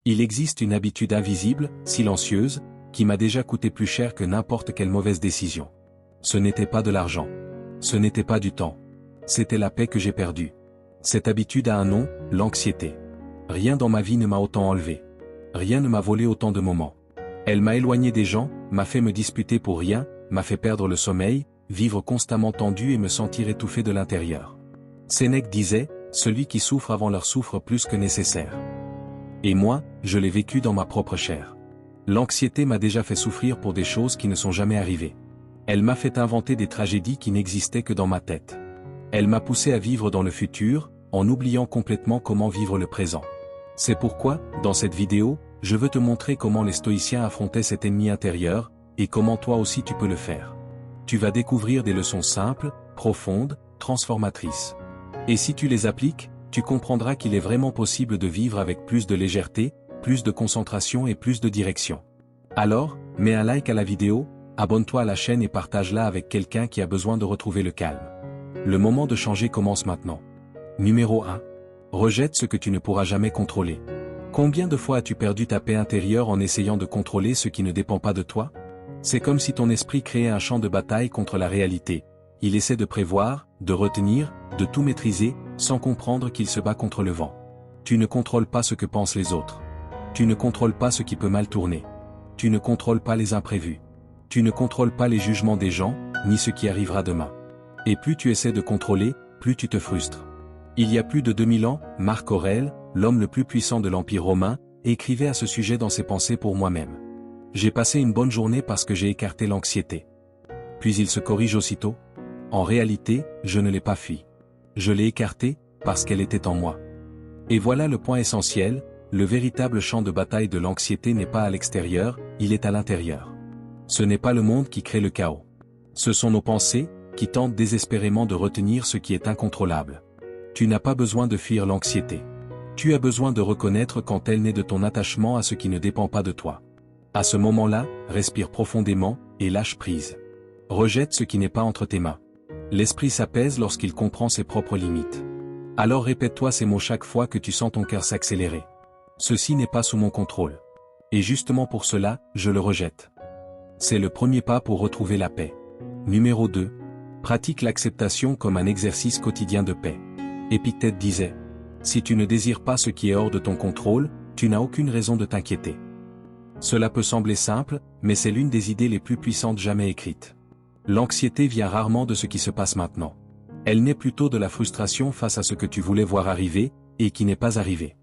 Il existe une habitude invisible, silencieuse, qui m'a déjà coûté plus cher que n'importe quelle mauvaise décision. Ce n'était pas de l'argent. Ce n'était pas du temps. C'était la paix que j'ai perdue. Cette habitude a un nom, l'anxiété. Rien dans ma vie ne m'a autant enlevé. Rien ne m'a volé autant de moments. Elle m'a éloigné des gens, m'a fait me disputer pour rien, m'a fait perdre le sommeil, vivre constamment tendu et me sentir étouffé de l'intérieur. Sénèque disait, celui qui souffre avant l'heure souffre plus que nécessaire. Et moi, je l'ai vécu dans ma propre chair. L'anxiété m'a déjà fait souffrir pour des choses qui ne sont jamais arrivées. Elle m'a fait inventer des tragédies qui n'existaient que dans ma tête. Elle m'a poussé à vivre dans le futur, en oubliant complètement comment vivre le présent. C'est pourquoi, dans cette vidéo, je veux te montrer comment les stoïciens affrontaient cet ennemi intérieur, et comment toi aussi tu peux le faire. Tu vas découvrir des leçons simples, profondes, transformatrices. Et si tu les appliques, tu comprendras qu'il est vraiment possible de vivre avec plus de légèreté, plus de concentration et plus de direction. Alors, mets un like à la vidéo, abonne-toi à la chaîne et partage-la avec quelqu'un qui a besoin de retrouver le calme. Le moment de changer commence maintenant. Numéro 1. Rejette ce que tu ne pourras jamais contrôler. Combien de fois as-tu perdu ta paix intérieure en essayant de contrôler ce qui ne dépend pas de toi? C'est comme si ton esprit créait un champ de bataille contre la réalité. Il essaie de prévoir, de retenir, de tout maîtriser, sans comprendre qu'il se bat contre le vent. Tu ne contrôles pas ce que pensent les autres. Tu ne contrôles pas ce qui peut mal tourner. Tu ne contrôles pas les imprévus. Tu ne contrôles pas les jugements des gens, ni ce qui arrivera demain. Et plus tu essaies de contrôler, plus tu te frustres. Il y a plus de 2000 ans, Marc Aurèle, l'homme le plus puissant de l'Empire romain, écrivait à ce sujet dans ses pensées pour moi-même. J'ai passé une bonne journée parce que j'ai écarté l'anxiété. Puis il se corrige aussitôt. En réalité, je ne l'ai pas fui. Je l'ai écartée, parce qu'elle était en moi. Et voilà le point essentiel, le véritable champ de bataille de l'anxiété n'est pas à l'extérieur, il est à l'intérieur. Ce n'est pas le monde qui crée le chaos. Ce sont nos pensées, qui tentent désespérément de retenir ce qui est incontrôlable. Tu n'as pas besoin de fuir l'anxiété. Tu as besoin de reconnaître quand elle naît de ton attachement à ce qui ne dépend pas de toi. À ce moment-là, respire profondément, et lâche prise. Rejette ce qui n'est pas entre tes mains. L'esprit s'apaise lorsqu'il comprend ses propres limites. Alors répète-toi ces mots chaque fois que tu sens ton cœur s'accélérer. Ceci n'est pas sous mon contrôle. Et justement pour cela, je le rejette. C'est le premier pas pour retrouver la paix. Numéro 2. Pratique l'acceptation comme un exercice quotidien de paix. Épictète disait, « Si tu ne désires pas ce qui est hors de ton contrôle, tu n'as aucune raison de t'inquiéter. » Cela peut sembler simple, mais c'est l'une des idées les plus puissantes jamais écrites. L'anxiété vient rarement de ce qui se passe maintenant. Elle naît plutôt de la frustration face à ce que tu voulais voir arriver, et qui n'est pas arrivé.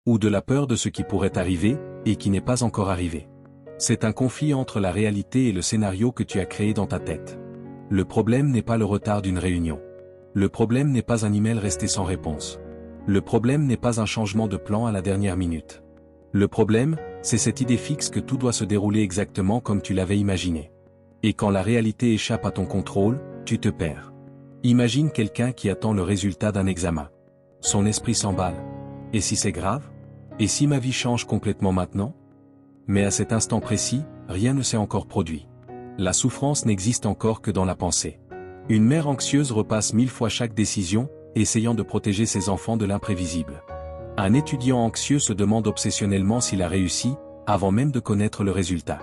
Ou de la peur de ce qui pourrait arriver, et qui n'est pas encore arrivé. C'est un conflit entre la réalité et le scénario que tu as créé dans ta tête. Le problème n'est pas le retard d'une réunion. Le problème n'est pas un email resté sans réponse. Le problème n'est pas un changement de plan à la dernière minute. Le problème, c'est cette idée fixe que tout doit se dérouler exactement comme tu l'avais imaginé. Et quand la réalité échappe à ton contrôle, tu te perds. Imagine quelqu'un qui attend le résultat d'un examen. Son esprit s'emballe. Et si c'est grave? Et si ma vie change complètement maintenant? Mais à cet instant précis, rien ne s'est encore produit. La souffrance n'existe encore que dans la pensée. Une mère anxieuse repasse 1000 fois chaque décision, essayant de protéger ses enfants de l'imprévisible. Un étudiant anxieux se demande obsessionnellement s'il a réussi, avant même de connaître le résultat.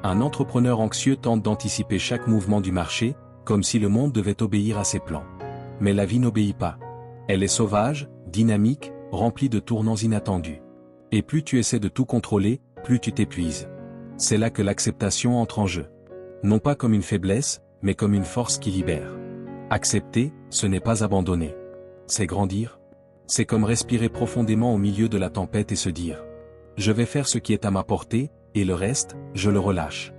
Un entrepreneur anxieux tente d'anticiper chaque mouvement du marché, comme si le monde devait obéir à ses plans. Mais la vie n'obéit pas. Elle est sauvage, dynamique, remplie de tournants inattendus. Et plus tu essaies de tout contrôler, plus tu t'épuises. C'est là que l'acceptation entre en jeu. Non pas comme une faiblesse, mais comme une force qui libère. Accepter, ce n'est pas abandonner. C'est grandir. C'est comme respirer profondément au milieu de la tempête et se dire « Je vais faire ce qui est à ma portée, et le reste, je le relâche. »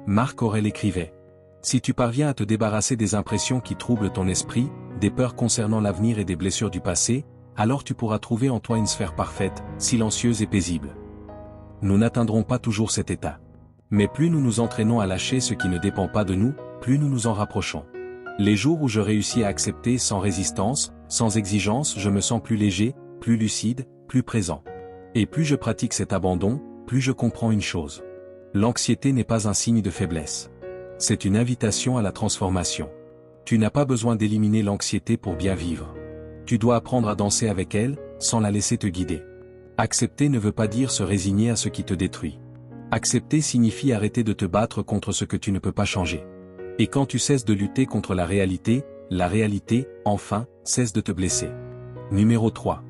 Marc Aurèle écrivait « Si tu parviens à te débarrasser des impressions qui troublent ton esprit, des peurs concernant l'avenir et des blessures du passé, alors tu pourras trouver en toi une sphère parfaite, silencieuse et paisible. » Nous n'atteindrons pas toujours cet état. Mais plus nous nous entraînons à lâcher ce qui ne dépend pas de nous, plus nous nous en rapprochons. Les jours où je réussis à accepter sans résistance, sans exigence, je me sens plus léger, plus lucide, plus présent. Et plus je pratique cet abandon, plus je comprends une chose. L'anxiété n'est pas un signe de faiblesse. C'est une invitation à la transformation. Tu n'as pas besoin d'éliminer l'anxiété pour bien vivre. Tu dois apprendre à danser avec elle, sans la laisser te guider. Accepter ne veut pas dire se résigner à ce qui te détruit. Accepter signifie arrêter de te battre contre ce que tu ne peux pas changer. Et quand tu cesses de lutter contre la réalité, enfin, cesse de te blesser. Numéro 3.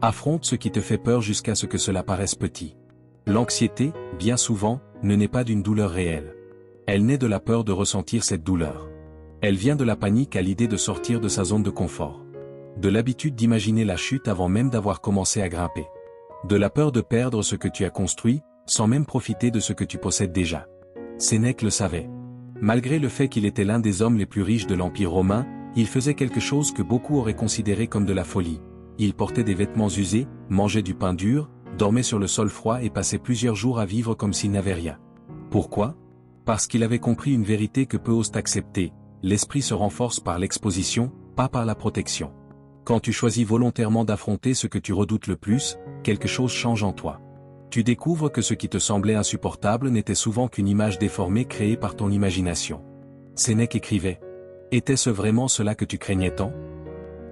Affronte ce qui te fait peur jusqu'à ce que cela paraisse petit. L'anxiété, bien souvent, ne naît pas d'une douleur réelle. Elle naît de la peur de ressentir cette douleur. Elle vient de la panique à l'idée de sortir de sa zone de confort. De l'habitude d'imaginer la chute avant même d'avoir commencé à grimper. De la peur de perdre ce que tu as construit, sans même profiter de ce que tu possèdes déjà. Sénèque le savait. Malgré le fait qu'il était l'un des hommes les plus riches de l'Empire romain, il faisait quelque chose que beaucoup auraient considéré comme de la folie. Il portait des vêtements usés, mangeait du pain dur, dormait sur le sol froid et passait plusieurs jours à vivre comme s'il n'avait rien. Pourquoi ? Parce qu'il avait compris une vérité que peu osent accepter, l'esprit se renforce par l'exposition, pas par la protection. Quand tu choisis volontairement d'affronter ce que tu redoutes le plus, quelque chose change en toi. Tu découvres que ce qui te semblait insupportable n'était souvent qu'une image déformée créée par ton imagination. Sénèque écrivait : « Était-ce vraiment cela que tu craignais tant ?»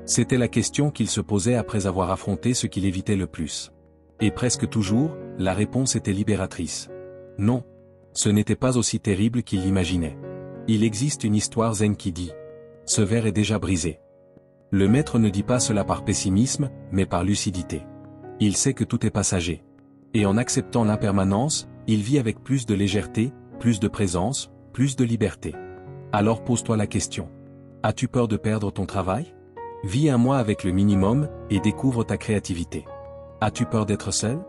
C'était la question qu'il se posait après avoir affronté ce qu'il évitait le plus. Et presque toujours, la réponse était libératrice. Non. Ce n'était pas aussi terrible qu'il l'imaginait. Il existe une histoire zen qui dit : « Ce verre est déjà brisé. » Le maître ne dit pas cela par pessimisme, mais par lucidité. Il sait que tout est passager. Et en acceptant l'impermanence, il vit avec plus de légèreté, plus de présence, plus de liberté. Alors pose-toi la question. As-tu peur de perdre ton travail ? Vis un mois avec le minimum, et découvre ta créativité. As-tu peur d'être seul ?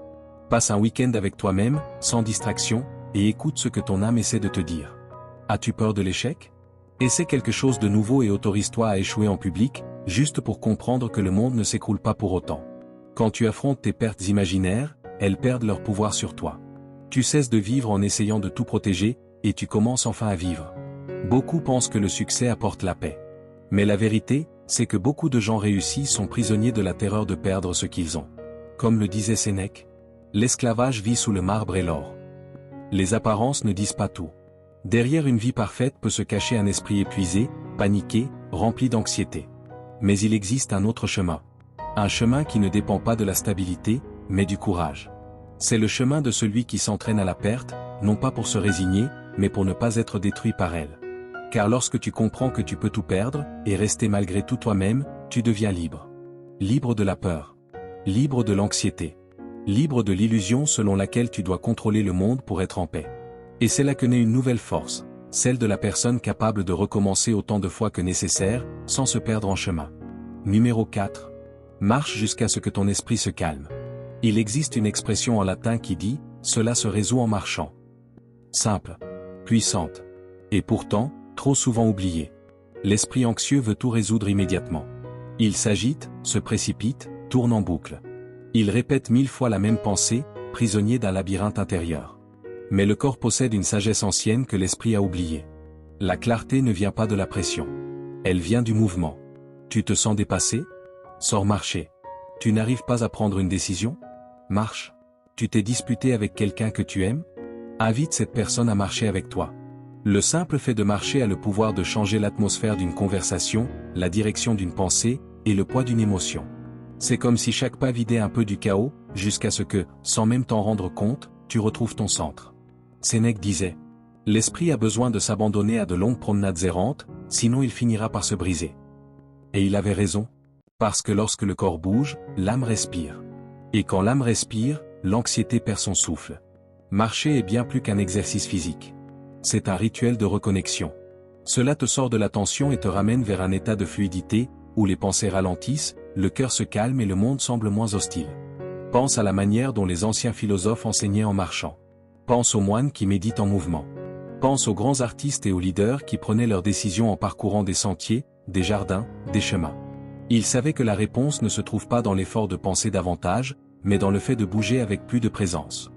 Passe un week-end avec toi-même, sans distraction, et écoute ce que ton âme essaie de te dire. As-tu peur de l'échec ? Essaie quelque chose de nouveau et autorise-toi à échouer en public, juste pour comprendre que le monde ne s'écroule pas pour autant. Quand tu affrontes tes pertes imaginaires, elles perdent leur pouvoir sur toi. Tu cesses de vivre en essayant de tout protéger, et tu commences enfin à vivre. Beaucoup pensent que le succès apporte la paix. Mais la vérité, c'est que beaucoup de gens réussis sont prisonniers de la terreur de perdre ce qu'ils ont. Comme le disait Sénèque, l'esclavage vit sous le marbre et l'or. Les apparences ne disent pas tout. Derrière une vie parfaite peut se cacher un esprit épuisé, paniqué, rempli d'anxiété. Mais il existe un autre chemin. Un chemin qui ne dépend pas de la stabilité, mais du courage. C'est le chemin de celui qui s'entraîne à la perte, non pas pour se résigner, mais pour ne pas être détruit par elle. Car lorsque tu comprends que tu peux tout perdre, et rester malgré tout toi-même, tu deviens libre. Libre de la peur. Libre de l'anxiété. Libre de l'illusion selon laquelle tu dois contrôler le monde pour être en paix. Et c'est là que naît une nouvelle force, celle de la personne capable de recommencer autant de fois que nécessaire, sans se perdre en chemin. Numéro 4. Marche jusqu'à ce que ton esprit se calme. Il existe une expression en latin qui dit « cela se résout en marchant ». Simple. Puissante. Et pourtant, trop souvent oubliée. L'esprit anxieux veut tout résoudre immédiatement. Il s'agite, se précipite, tourne en boucle. Il répète 1000 fois la même pensée, prisonnier d'un labyrinthe intérieur. Mais le corps possède une sagesse ancienne que l'esprit a oubliée. La clarté ne vient pas de la pression. Elle vient du mouvement. Tu te sens dépassé ? Sors marcher. Tu n'arrives pas à prendre une décision ? Marche. Tu t'es disputé avec quelqu'un que tu aimes ? Invite cette personne à marcher avec toi. Le simple fait de marcher a le pouvoir de changer l'atmosphère d'une conversation, la direction d'une pensée, et le poids d'une émotion. C'est comme si chaque pas vidait un peu du chaos, jusqu'à ce que, sans même t'en rendre compte, tu retrouves ton centre. Sénèque disait : « L'esprit a besoin de s'abandonner à de longues promenades errantes, sinon il finira par se briser. » Et il avait raison. Parce que lorsque le corps bouge, l'âme respire. Et quand l'âme respire, l'anxiété perd son souffle. Marcher est bien plus qu'un exercice physique. C'est un rituel de reconnexion. Cela te sort de la tension et te ramène vers un état de fluidité, où les pensées ralentissent, le cœur se calme et le monde semble moins hostile. Pense à la manière dont les anciens philosophes enseignaient en marchant. Pense aux moines qui méditent en mouvement. Pense aux grands artistes et aux leaders qui prenaient leurs décisions en parcourant des sentiers, des jardins, des chemins. Ils savaient que la réponse ne se trouve pas dans l'effort de penser davantage, mais dans le fait de bouger avec plus de présence.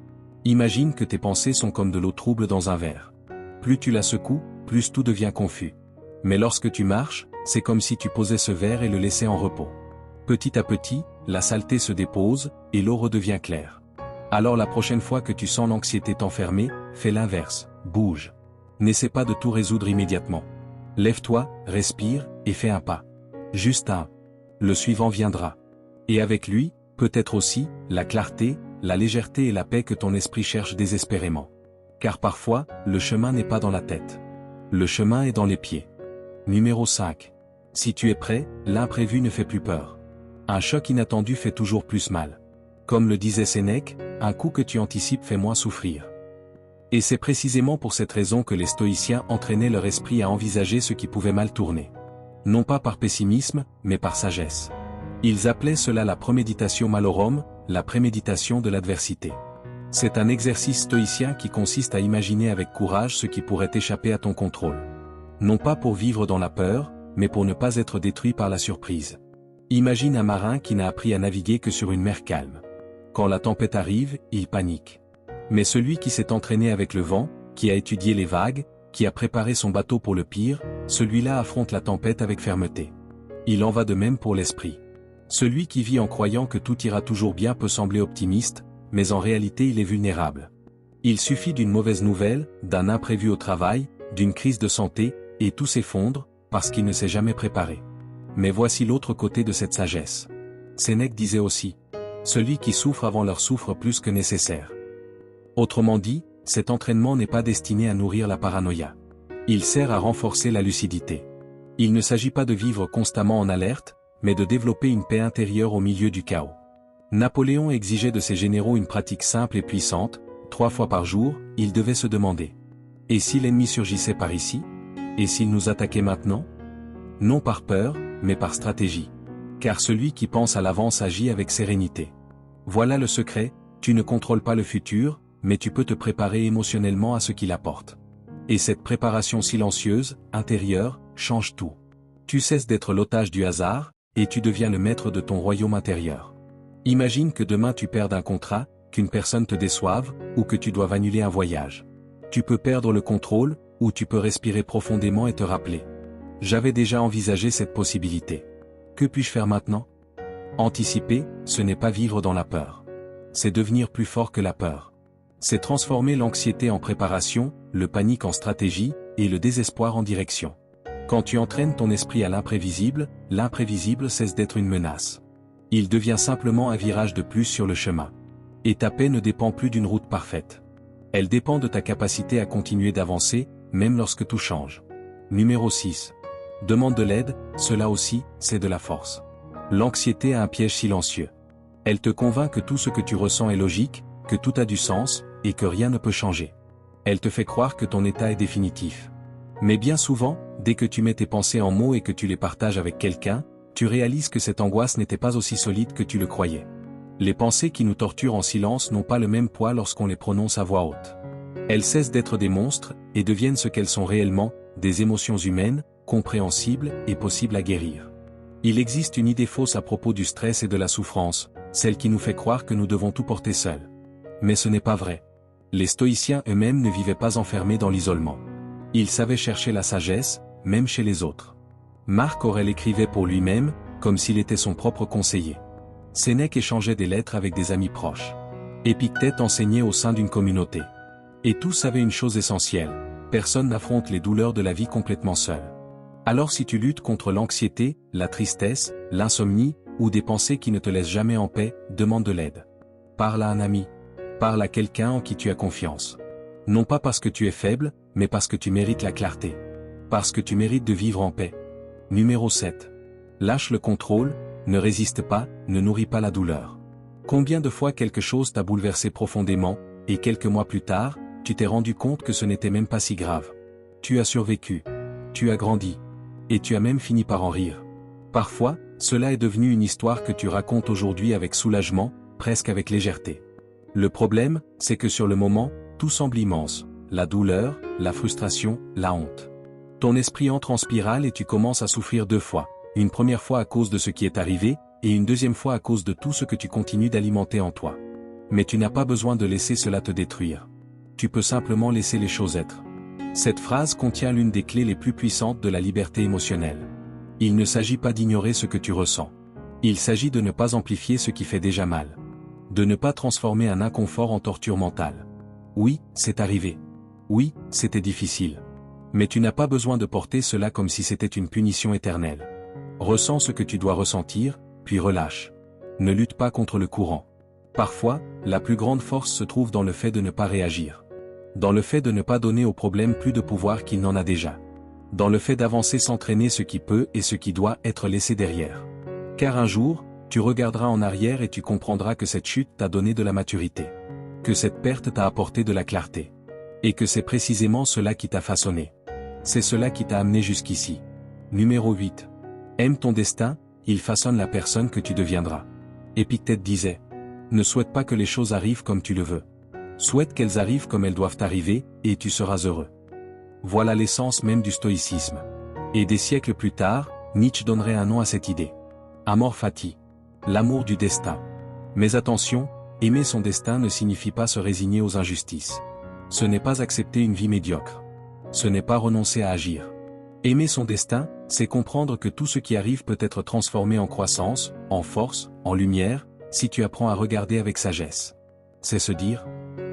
Imagine que tes pensées sont comme de l'eau trouble dans un verre. Plus tu la secoues, plus tout devient confus. Mais lorsque tu marches, c'est comme si tu posais ce verre et le laissais en repos. Petit à petit, la saleté se dépose, et l'eau redevient claire. Alors la prochaine fois que tu sens l'anxiété t'enfermer, fais l'inverse, bouge. N'essaie pas de tout résoudre immédiatement. Lève-toi, respire, et fais un pas. Juste un. Le suivant viendra. Et avec lui, Peut-être aussi, la clarté, la légèreté et la paix que ton esprit cherche désespérément. Car parfois, le chemin n'est pas dans la tête. Le chemin est dans les pieds. Numéro 5. Si tu es prêt, l'imprévu ne fait plus peur. Un choc inattendu fait toujours plus mal. Comme le disait Sénèque, un coup que tu anticipes fait moins souffrir. Et c'est précisément pour cette raison que les stoïciens entraînaient leur esprit à envisager ce qui pouvait mal tourner. Non pas par pessimisme, mais par sagesse. Ils appelaient cela la premeditatio malorum, la préméditation de l'adversité. C'est un exercice stoïcien qui consiste à imaginer avec courage ce qui pourrait échapper à ton contrôle. Non pas pour vivre dans la peur, mais pour ne pas être détruit par la surprise. Imagine un marin qui n'a appris à naviguer que sur une mer calme. Quand la tempête arrive, il panique. Mais celui qui s'est entraîné avec le vent, qui a étudié les vagues, qui a préparé son bateau pour le pire, celui-là affronte la tempête avec fermeté. Il en va de même pour l'esprit. Celui qui vit en croyant que tout ira toujours bien peut sembler optimiste, mais en réalité il est vulnérable. Il suffit d'une mauvaise nouvelle, d'un imprévu au travail, d'une crise de santé, et tout s'effondre, parce qu'il ne s'est jamais préparé. Mais voici l'autre côté de cette sagesse. Sénèque disait aussi, « Celui qui souffre avant l'heure souffre plus que nécessaire ». Autrement dit, cet entraînement n'est pas destiné à nourrir la paranoïa. Il sert à renforcer la lucidité. Il ne s'agit pas de vivre constamment en alerte, mais de développer une paix intérieure au milieu du chaos. Napoléon exigeait de ses généraux une pratique simple et puissante, 3 fois par jour, il devait se demander. Et si l'ennemi surgissait par ici? Et s'il nous attaquait maintenant? Non par peur, mais par stratégie. Car celui qui pense à l'avance agit avec sérénité. Voilà le secret, tu ne contrôles pas le futur, mais tu peux te préparer émotionnellement à ce qu'il apporte. Et cette préparation silencieuse, intérieure, change tout. Tu cesses d'être l'otage du hasard, et tu deviens le maître de ton royaume intérieur. Imagine que demain tu perdes un contrat, qu'une personne te déçoive, ou que tu doives annuler un voyage. Tu peux perdre le contrôle, ou tu peux respirer profondément et te rappeler. J'avais déjà envisagé cette possibilité. Que puis-je faire maintenant? Anticiper, ce n'est pas vivre dans la peur. C'est devenir plus fort que la peur. C'est transformer l'anxiété en préparation, le panique en stratégie, et le désespoir en direction. Quand tu entraînes ton esprit à l'imprévisible cesse d'être une menace. Il devient simplement un virage de plus sur le chemin. Et ta paix ne dépend plus d'une route parfaite. Elle dépend de ta capacité à continuer d'avancer, même lorsque tout change. Numéro 6. Demande de l'aide, cela aussi, c'est de la force. L'anxiété a un piège silencieux. Elle te convainc que tout ce que tu ressens est logique, que tout a du sens, et que rien ne peut changer. Elle te fait croire que ton état est définitif. Mais bien souvent, dès que tu mets tes pensées en mots et que tu les partages avec quelqu'un, tu réalises que cette angoisse n'était pas aussi solide que tu le croyais. Les pensées qui nous torturent en silence n'ont pas le même poids lorsqu'on les prononce à voix haute. Elles cessent d'être des monstres, et deviennent ce qu'elles sont réellement, des émotions humaines, compréhensibles et possibles à guérir. Il existe une idée fausse à propos du stress et de la souffrance, celle qui nous fait croire que nous devons tout porter seuls. Mais ce n'est pas vrai. Les stoïciens eux-mêmes ne vivaient pas enfermés dans l'isolement. Ils savaient chercher la sagesse, même chez les autres. Marc Aurèle écrivait pour lui-même, comme s'il était son propre conseiller. Sénèque échangeait des lettres avec des amis proches. Épictète enseignait au sein d'une communauté. Et tous savaient une chose essentielle, personne n'affronte les douleurs de la vie complètement seul. Alors si tu luttes contre l'anxiété, la tristesse, l'insomnie, ou des pensées qui ne te laissent jamais en paix, demande de l'aide. Parle à un ami. Parle à quelqu'un en qui tu as confiance. Non pas parce que tu es faible, mais parce que tu mérites la clarté. Parce que tu mérites de vivre en paix. Numéro 7. Lâche le contrôle, ne résiste pas, ne nourris pas la douleur. Combien de fois quelque chose t'a bouleversé profondément, et quelques mois plus tard, tu t'es rendu compte que ce n'était même pas si grave. Tu as survécu. Tu as grandi. Et tu as même fini par en rire. Parfois, cela est devenu une histoire que tu racontes aujourd'hui avec soulagement, presque avec légèreté. Le problème, c'est que sur le moment, tout semble immense. La douleur, la frustration, la honte. Ton esprit entre en spirale et tu commences à souffrir 2 fois. Une première fois à cause de ce qui est arrivé, et une deuxième fois à cause de tout ce que tu continues d'alimenter en toi. Mais tu n'as pas besoin de laisser cela te détruire. Tu peux simplement laisser les choses être. Cette phrase contient l'une des clés les plus puissantes de la liberté émotionnelle. Il ne s'agit pas d'ignorer ce que tu ressens. Il s'agit de ne pas amplifier ce qui fait déjà mal. De ne pas transformer un inconfort en torture mentale. Oui, c'est arrivé. Oui, c'était difficile. Mais tu n'as pas besoin de porter cela comme si c'était une punition éternelle. Ressens ce que tu dois ressentir, puis relâche. Ne lutte pas contre le courant. Parfois, la plus grande force se trouve dans le fait de ne pas réagir. Dans le fait de ne pas donner au problème plus de pouvoir qu'il n'en a déjà. Dans le fait d'avancer sans traîner ce qui peut et ce qui doit être laissé derrière. Car un jour, tu regarderas en arrière et tu comprendras que cette chute t'a donné de la maturité. Que cette perte t'a apporté de la clarté. Et que c'est précisément cela qui t'a façonné. C'est cela qui t'a amené jusqu'ici. Numéro 8. Aime ton destin, il façonne la personne que tu deviendras. Épictète disait. Ne souhaite pas que les choses arrivent comme tu le veux. Souhaite qu'elles arrivent comme elles doivent arriver, et tu seras heureux. Voilà l'essence même du stoïcisme. Et des siècles plus tard, Nietzsche donnerait un nom à cette idée. Amor fati. L'amour du destin. Mais attention, aimer son destin ne signifie pas se résigner aux injustices. Ce n'est pas accepter une vie médiocre. Ce n'est pas renoncer à agir. Aimer son destin, c'est comprendre que tout ce qui arrive peut être transformé en croissance, en force, en lumière, si tu apprends à regarder avec sagesse. C'est se dire,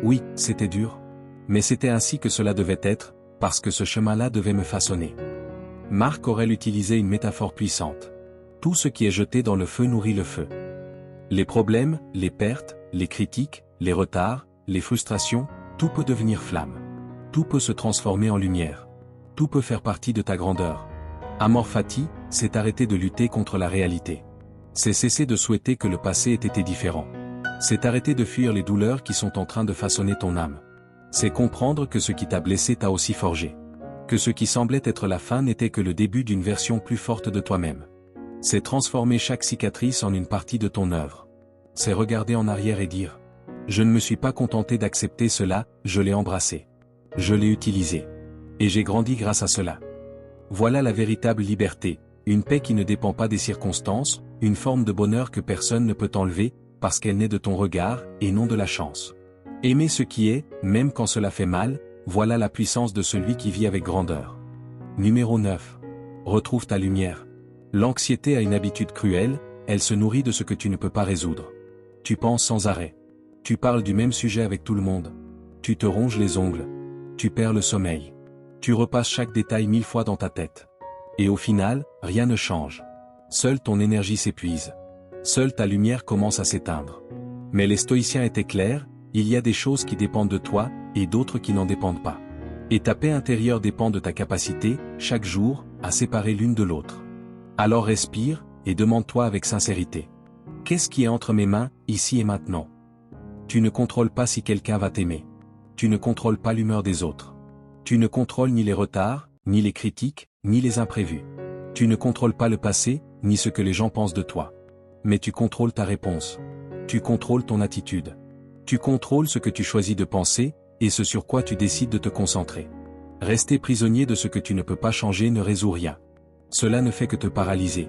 oui, c'était dur. Mais c'était ainsi que cela devait être, parce que ce chemin-là devait me façonner. Marc Aurèle utilisait une métaphore puissante. Tout ce qui est jeté dans le feu nourrit le feu. Les problèmes, les pertes, les critiques, les retards, les frustrations, tout peut devenir flamme. Tout peut se transformer en lumière. Tout peut faire partie de ta grandeur. Amor fati, c'est arrêter de lutter contre la réalité. C'est cesser de souhaiter que le passé ait été différent. C'est arrêter de fuir les douleurs qui sont en train de façonner ton âme. C'est comprendre que ce qui t'a blessé t'a aussi forgé. Que ce qui semblait être la fin n'était que le début d'une version plus forte de toi-même. C'est transformer chaque cicatrice en une partie de ton œuvre. C'est regarder en arrière et dire « Je ne me suis pas contenté d'accepter cela, je l'ai embrassé. Je l'ai utilisé. Et j'ai grandi grâce à cela. » Voilà la véritable liberté, une paix qui ne dépend pas des circonstances, une forme de bonheur que personne ne peut enlever, parce qu'elle naît de ton regard, et non de la chance. Aimer ce qui est, même quand cela fait mal, voilà la puissance de celui qui vit avec grandeur. Numéro 9. Retrouve ta lumière. L'anxiété a une habitude cruelle, elle se nourrit de ce que tu ne peux pas résoudre. Tu penses sans arrêt. Tu parles du même sujet avec tout le monde. Tu te ronges les ongles. Tu perds le sommeil. Tu repasses chaque détail 1000 fois dans ta tête. Et au final, rien ne change. Seule ton énergie s'épuise. Seule ta lumière commence à s'éteindre. Mais les stoïciens étaient clairs, il y a des choses qui dépendent de toi, et d'autres qui n'en dépendent pas. Et ta paix intérieure dépend de ta capacité, chaque jour, à séparer l'une de l'autre. Alors respire, et demande-toi avec sincérité. Qu'est-ce qui est entre mes mains, ici et maintenant? Tu ne contrôles pas si quelqu'un va t'aimer. Tu ne contrôles pas l'humeur des autres. Tu ne contrôles ni les retards, ni les critiques, ni les imprévus. Tu ne contrôles pas le passé, ni ce que les gens pensent de toi. Mais tu contrôles ta réponse. Tu contrôles ton attitude. Tu contrôles ce que tu choisis de penser, et ce sur quoi tu décides de te concentrer. Rester prisonnier de ce que tu ne peux pas changer ne résout rien. Cela ne fait que te paralyser.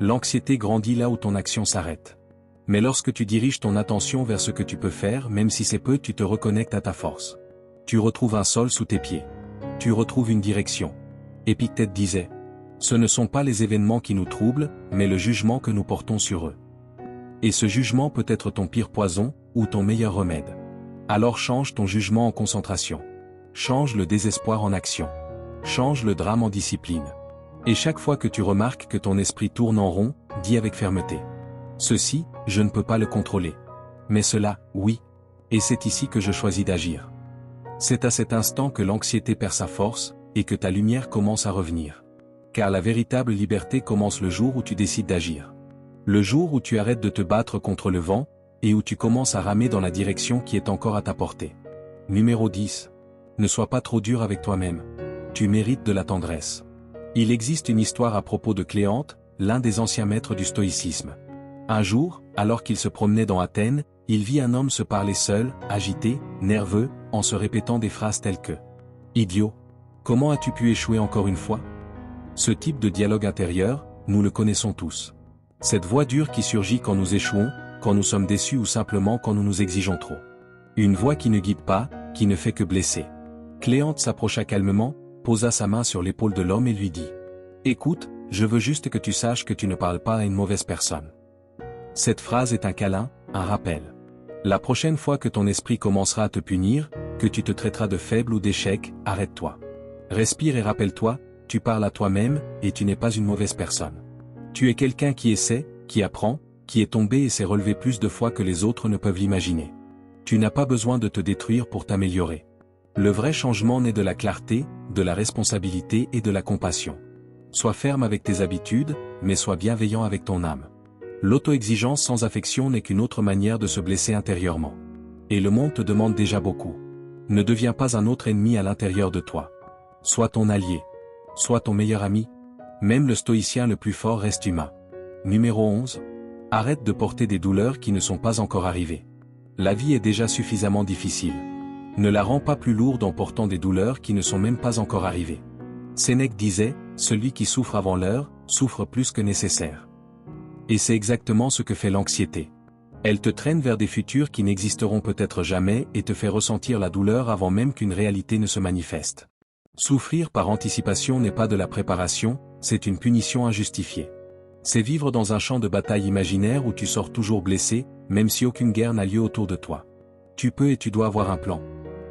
L'anxiété grandit là où ton action s'arrête. Mais lorsque tu diriges ton attention vers ce que tu peux faire, même si c'est peu, tu te reconnectes à ta force. Tu retrouves un sol sous tes pieds. Tu retrouves une direction. Épictète disait, « Ce ne sont pas les événements qui nous troublent, mais le jugement que nous portons sur eux. » Et ce jugement peut être ton pire poison, ou ton meilleur remède. Alors change ton jugement en concentration. Change le désespoir en action. Change le drame en discipline. Et chaque fois que tu remarques que ton esprit tourne en rond, dis avec fermeté. Ceci, je ne peux pas le contrôler. Mais cela, oui. Et c'est ici que je choisis d'agir. C'est à cet instant que l'anxiété perd sa force, et que ta lumière commence à revenir. Car la véritable liberté commence le jour où tu décides d'agir. Le jour où tu arrêtes de te battre contre le vent, et où tu commences à ramer dans la direction qui est encore à ta portée. Numéro 10. Ne sois pas trop dur avec toi-même. Tu mérites de la tendresse. Il existe une histoire à propos de Cléante, l'un des anciens maîtres du stoïcisme. Un jour, alors qu'il se promenait dans Athènes, il vit un homme se parler seul, agité, nerveux, en se répétant des phrases telles que « Idiot, comment as-tu pu échouer encore une fois ?» Ce type de dialogue intérieur, nous le connaissons tous. Cette voix dure qui surgit quand nous échouons, quand nous sommes déçus ou simplement quand nous nous exigeons trop. Une voix qui ne guide pas, qui ne fait que blesser. Cléante s'approcha calmement, posa sa main sur l'épaule de l'homme et lui dit « Écoute, je veux juste que tu saches que tu ne parles pas à une mauvaise personne. » Cette phrase est un câlin, un rappel. La prochaine fois que ton esprit commencera à te punir, que tu te traiteras de faible ou d'échec, arrête-toi. Respire et rappelle-toi, tu parles à toi-même, et tu n'es pas une mauvaise personne. Tu es quelqu'un qui essaie, qui apprend, qui est tombé et s'est relevé plus de fois que les autres ne peuvent l'imaginer. Tu n'as pas besoin de te détruire pour t'améliorer. Le vrai changement naît de la clarté, de la responsabilité et de la compassion. Sois ferme avec tes habitudes, mais sois bienveillant avec ton âme. L'auto-exigence sans affection n'est qu'une autre manière de se blesser intérieurement. Et le monde te demande déjà beaucoup. Ne deviens pas un autre ennemi à l'intérieur de toi. Sois ton allié. Sois ton meilleur ami. Même le stoïcien le plus fort reste humain. Numéro 11. Arrête de porter des douleurs qui ne sont pas encore arrivées. La vie est déjà suffisamment difficile. Ne la rends pas plus lourde en portant des douleurs qui ne sont même pas encore arrivées. Sénèque disait, celui qui souffre avant l'heure, souffre plus que nécessaire. Et c'est exactement ce que fait l'anxiété. Elle te traîne vers des futurs qui n'existeront peut-être jamais et te fait ressentir la douleur avant même qu'une réalité ne se manifeste. Souffrir par anticipation n'est pas de la préparation, c'est une punition injustifiée. C'est vivre dans un champ de bataille imaginaire où tu sors toujours blessé, même si aucune guerre n'a lieu autour de toi. Tu peux et tu dois avoir un plan.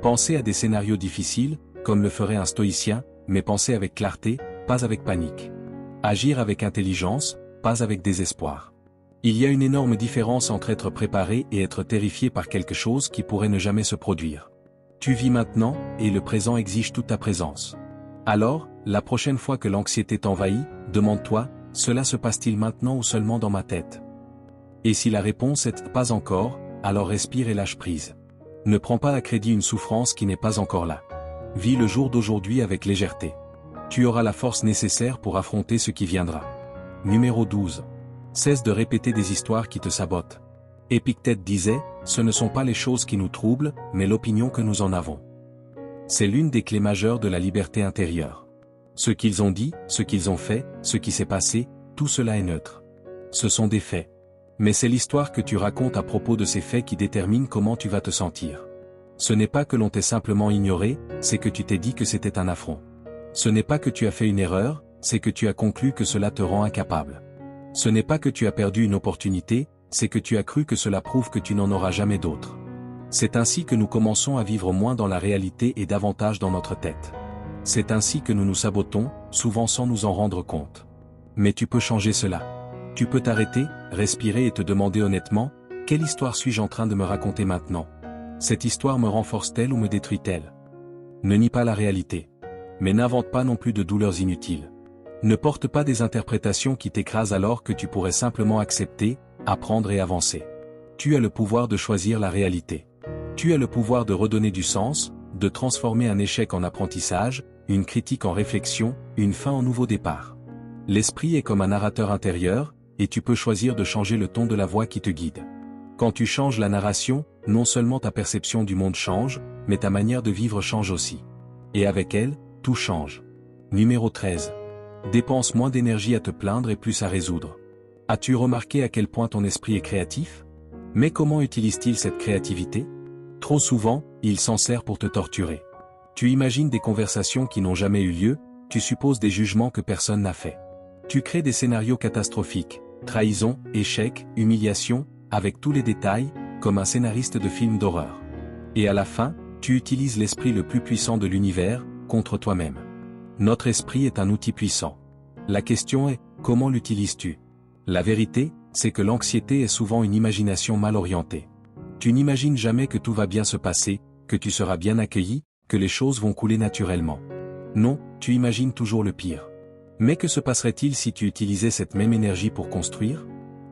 Penser à des scénarios difficiles, comme le ferait un stoïcien, mais penser avec clarté, pas avec panique. Agir avec intelligence, pas avec désespoir. Il y a une énorme différence entre être préparé et être terrifié par quelque chose qui pourrait ne jamais se produire. Tu vis maintenant, et le présent exige toute ta présence. Alors, la prochaine fois que l'anxiété t'envahit, demande-toi, cela se passe-t-il maintenant ou seulement dans ma tête? Et si la réponse est « pas encore », alors respire et lâche prise. Ne prends pas à crédit une souffrance qui n'est pas encore là. Vis le jour d'aujourd'hui avec légèreté. Tu auras la force nécessaire pour affronter ce qui viendra. Numéro 12. Cesse de répéter des histoires qui te sabotent. Épictète disait, ce ne sont pas les choses qui nous troublent, mais l'opinion que nous en avons. C'est l'une des clés majeures de la liberté intérieure. Ce qu'ils ont dit, ce qu'ils ont fait, ce qui s'est passé, tout cela est neutre. Ce sont des faits. Mais c'est l'histoire que tu racontes à propos de ces faits qui détermine comment tu vas te sentir. Ce n'est pas que l'on t'ait simplement ignoré, c'est que tu t'es dit que c'était un affront. Ce n'est pas que tu as fait une erreur, c'est que tu as conclu que cela te rend incapable. Ce n'est pas que tu as perdu une opportunité, c'est que tu as cru que cela prouve que tu n'en auras jamais d'autre. C'est ainsi que nous commençons à vivre moins dans la réalité et davantage dans notre tête. C'est ainsi que nous nous sabotons, souvent sans nous en rendre compte. Mais tu peux changer cela. Tu peux t'arrêter, respirer et te demander honnêtement, quelle histoire suis-je en train de me raconter maintenant? Cette histoire me renforce-t-elle ou me détruit-elle? Ne nie pas la réalité. Mais n'invente pas non plus de douleurs inutiles. Ne porte pas des interprétations qui t'écrasent alors que tu pourrais simplement accepter, apprendre et avancer. Tu as le pouvoir de choisir la réalité. Tu as le pouvoir de redonner du sens, de transformer un échec en apprentissage, une critique en réflexion, une fin en nouveau départ. L'esprit est comme un narrateur intérieur, et tu peux choisir de changer le ton de la voix qui te guide. Quand tu changes la narration, non seulement ta perception du monde change, mais ta manière de vivre change aussi. Et avec elle, tout change. Numéro 13. Dépense moins d'énergie à te plaindre et plus à résoudre. As-tu remarqué à quel point ton esprit est créatif? Mais comment utilise-t-il cette créativité? Trop souvent, il s'en sert pour te torturer. Tu imagines des conversations qui n'ont jamais eu lieu, tu supposes des jugements que personne n'a fait. Tu crées des scénarios catastrophiques, trahison, échec, humiliation, avec tous les détails, comme un scénariste de film d'horreur. Et à la fin, tu utilises l'esprit le plus puissant de l'univers, contre toi-même. Notre esprit est un outil puissant. La question est, comment l'utilises-tu? La vérité, c'est que l'anxiété est souvent une imagination mal orientée. Tu n'imagines jamais que tout va bien se passer, que tu seras bien accueilli, que les choses vont couler naturellement. Non, tu imagines toujours le pire. Mais que se passerait-il si tu utilisais cette même énergie pour construire?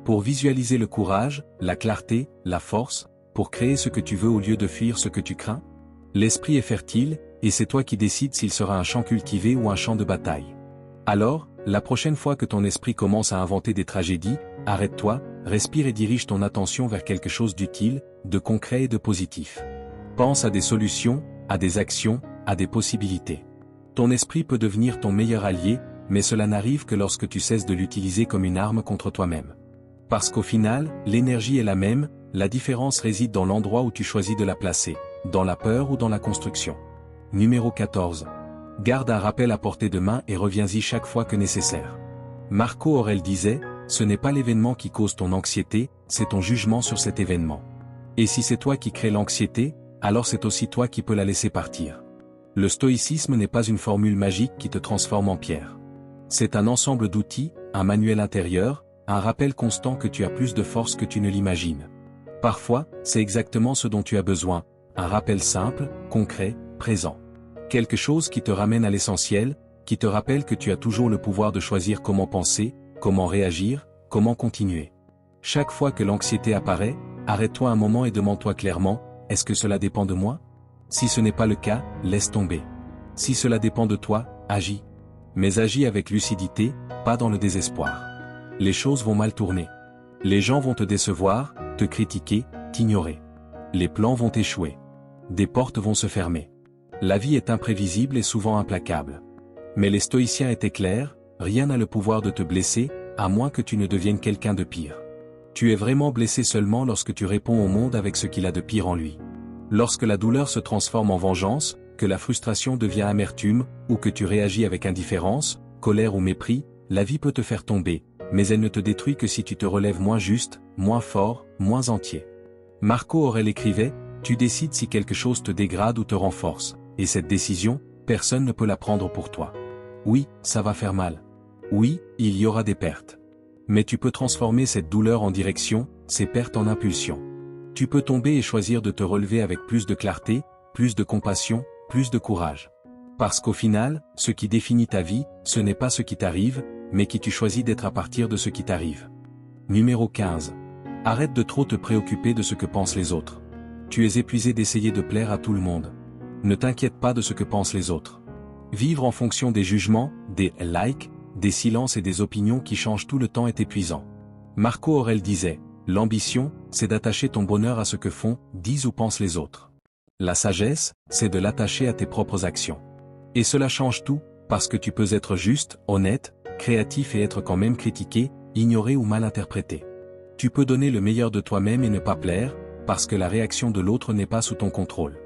Pour visualiser le courage, la clarté, la force, pour créer ce que tu veux au lieu de fuir ce que tu crains? L'esprit est fertile, et c'est toi qui décides s'il sera un champ cultivé ou un champ de bataille. Alors, la prochaine fois que ton esprit commence à inventer des tragédies, arrête-toi, respire et dirige ton attention vers quelque chose d'utile, de concret et de positif. Pense à des solutions, à des actions, à des possibilités. Ton esprit peut devenir ton meilleur allié, mais cela n'arrive que lorsque tu cesses de l'utiliser comme une arme contre toi-même. Parce qu'au final, l'énergie est la même, la différence réside dans l'endroit où tu choisis de la placer, dans la peur ou dans la construction. Numéro 14. Garde un rappel à portée de main et reviens-y chaque fois que nécessaire. Marco Aurèle disait, ce n'est pas l'événement qui cause ton anxiété, c'est ton jugement sur cet événement. Et si c'est toi qui crée l'anxiété, alors c'est aussi toi qui peux la laisser partir. Le stoïcisme n'est pas une formule magique qui te transforme en pierre. C'est un ensemble d'outils, un manuel intérieur, un rappel constant que tu as plus de force que tu ne l'imagines. Parfois, c'est exactement ce dont tu as besoin, un rappel simple, concret, présent. Quelque chose qui te ramène à l'essentiel, qui te rappelle que tu as toujours le pouvoir de choisir comment penser, comment réagir, comment continuer. Chaque fois que l'anxiété apparaît, arrête-toi un moment et demande-toi clairement, est-ce que cela dépend de moi? Si ce n'est pas le cas, laisse tomber. Si cela dépend de toi, agis. Mais agis avec lucidité, pas dans le désespoir. Les choses vont mal tourner. Les gens vont te décevoir, te critiquer, t'ignorer. Les plans vont échouer. Des portes vont se fermer. La vie est imprévisible et souvent implacable. Mais les stoïciens étaient clairs, rien n'a le pouvoir de te blesser, à moins que tu ne deviennes quelqu'un de pire. Tu es vraiment blessé seulement lorsque tu réponds au monde avec ce qu'il a de pire en lui. Lorsque la douleur se transforme en vengeance, que la frustration devient amertume, ou que tu réagis avec indifférence, colère ou mépris, la vie peut te faire tomber, mais elle ne te détruit que si tu te relèves moins juste, moins fort, moins entier. Marco Aurèle écrivait, tu décides si quelque chose te dégrade ou te renforce, et cette décision, personne ne peut la prendre pour toi. Oui, ça va faire mal. Oui, il y aura des pertes. Mais tu peux transformer cette douleur en direction, ces pertes en impulsion. Tu peux tomber et choisir de te relever avec plus de clarté, plus de compassion, plus de courage. Parce qu'au final, ce qui définit ta vie, ce n'est pas ce qui t'arrive, mais qui tu choisis d'être à partir de ce qui t'arrive. Numéro 15. Arrête de trop te préoccuper de ce que pensent les autres. Tu es épuisé d'essayer de plaire à tout le monde. Ne t'inquiète pas de ce que pensent les autres. Vivre en fonction des jugements, des likes, des silences et des opinions qui changent tout le temps est épuisant. Marco Aurèle disait, l'ambition, c'est d'attacher ton bonheur à ce que font, disent ou pensent les autres. La sagesse, c'est de l'attacher à tes propres actions. Et cela change tout, parce que tu peux être juste, honnête, créatif et être quand même critiqué, ignoré ou mal interprété. Tu peux donner le meilleur de toi-même et ne pas plaire, parce que la réaction de l'autre n'est pas sous ton contrôle.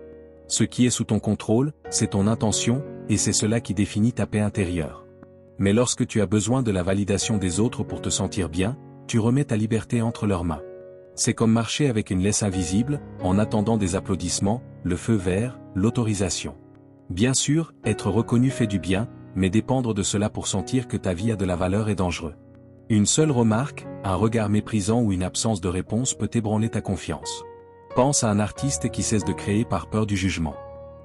Ce qui est sous ton contrôle, c'est ton intention, et c'est cela qui définit ta paix intérieure. Mais lorsque tu as besoin de la validation des autres pour te sentir bien, tu remets ta liberté entre leurs mains. C'est comme marcher avec une laisse invisible, en attendant des applaudissements, le feu vert, l'autorisation. Bien sûr, être reconnu fait du bien, mais dépendre de cela pour sentir que ta vie a de la valeur est dangereux. Une seule remarque, un regard méprisant ou une absence de réponse peut ébranler ta confiance. Pense à un artiste qui cesse de créer par peur du jugement.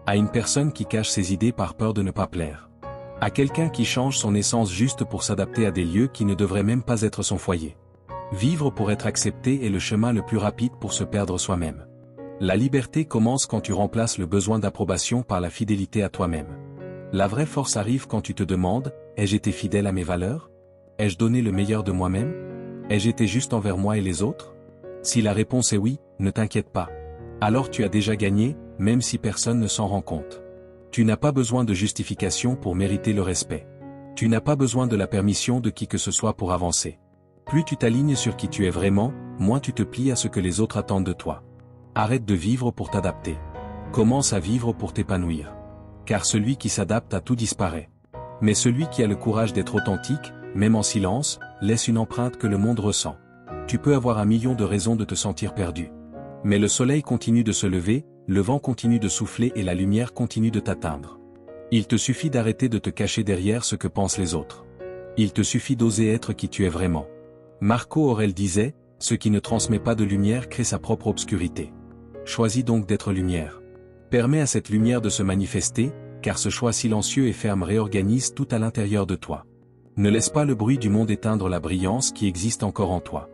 À une personne qui cache ses idées par peur de ne pas plaire. À quelqu'un qui change son essence juste pour s'adapter à des lieux qui ne devraient même pas être son foyer. Vivre pour être accepté est le chemin le plus rapide pour se perdre soi-même. La liberté commence quand tu remplaces le besoin d'approbation par la fidélité à toi-même. La vraie force arrive quand tu te demandes, ai-je été fidèle à mes valeurs? Ai-je donné le meilleur de moi-même? Ai-je été juste envers moi et les autres? Si la réponse est oui, ne t'inquiète pas. Alors tu as déjà gagné, même si personne ne s'en rend compte. Tu n'as pas besoin de justification pour mériter le respect. Tu n'as pas besoin de la permission de qui que ce soit pour avancer. Plus tu t'alignes sur qui tu es vraiment, moins tu te plies à ce que les autres attendent de toi. Arrête de vivre pour t'adapter. Commence à vivre pour t'épanouir. Car celui qui s'adapte à tout disparaît. Mais celui qui a le courage d'être authentique, même en silence, laisse une empreinte que le monde ressent. Tu peux avoir 1 million de raisons de te sentir perdu. Mais le soleil continue de se lever, le vent continue de souffler et la lumière continue de t'atteindre. Il te suffit d'arrêter de te cacher derrière ce que pensent les autres. Il te suffit d'oser être qui tu es vraiment. Marco Aurèle disait, ce qui ne transmet pas de lumière crée sa propre obscurité. Choisis donc d'être lumière. Permets à cette lumière de se manifester, car ce choix silencieux et ferme réorganise tout à l'intérieur de toi. Ne laisse pas le bruit du monde éteindre la brillance qui existe encore en toi.